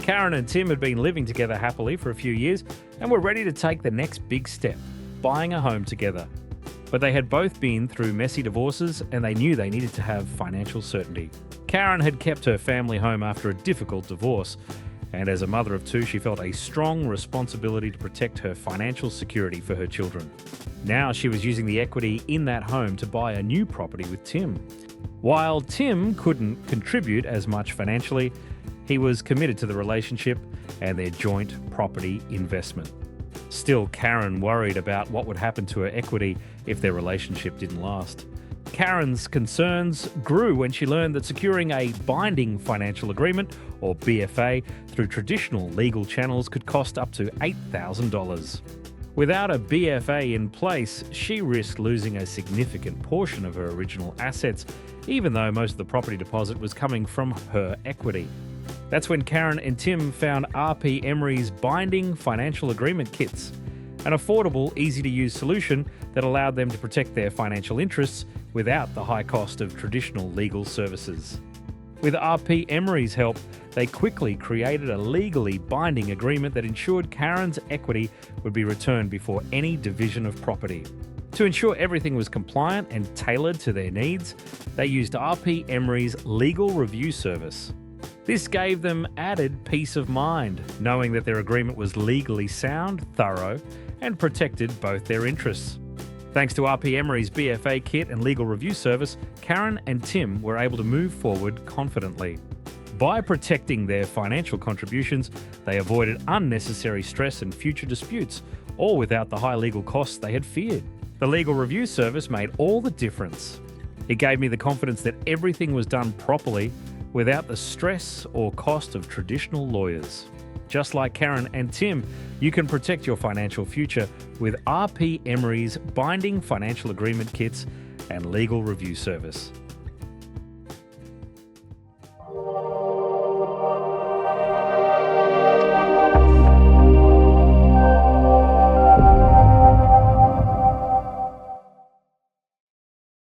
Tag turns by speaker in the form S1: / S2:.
S1: Karen and Tim had been living together happily for a few years and were ready to take the next big step, buying a home together. But they had both been through messy divorces and they knew they needed to have financial certainty. Karen had kept her family home after a difficult divorce, and as a mother of two, she felt a strong responsibility to protect her financial security for her children. Now she was using the equity in that home to buy a new property with Tim. While Tim couldn't contribute as much financially, he was committed to the relationship and their joint property investment. Still, Karen worried about what would happen to her equity if their relationship didn't last. Karen's concerns grew when she learned that securing a binding financial agreement, or BFA, through traditional legal channels could cost up to $8,000. Without a BFA in place, she risked losing a significant portion of her original assets, even though most of the property deposit was coming from her equity. That's when Karen and Tim found RP Emery's binding financial agreement kits, an affordable, easy-to-use solution that allowed them to protect their financial interests without the high cost of traditional legal services. With RP Emery's help, they quickly created a legally binding agreement that ensured Karen's equity would be returned before any division of property. To ensure everything was compliant and tailored to their needs, they used RP Emery's legal review service. This gave them added peace of mind, knowing that their agreement was legally sound, thorough, and protected both their interests. Thanks to RP Emery's BFA kit and legal review service, Karen and Tim were able to move forward confidently. By protecting their financial contributions, they avoided unnecessary stress and future disputes, all without the high legal costs they had feared. The legal review service made all the difference. It gave me the confidence that everything was done properly without the stress or cost of traditional lawyers. Just like Karen and Tim, you can protect your financial future with RP Emery's binding financial agreement kits and legal review service.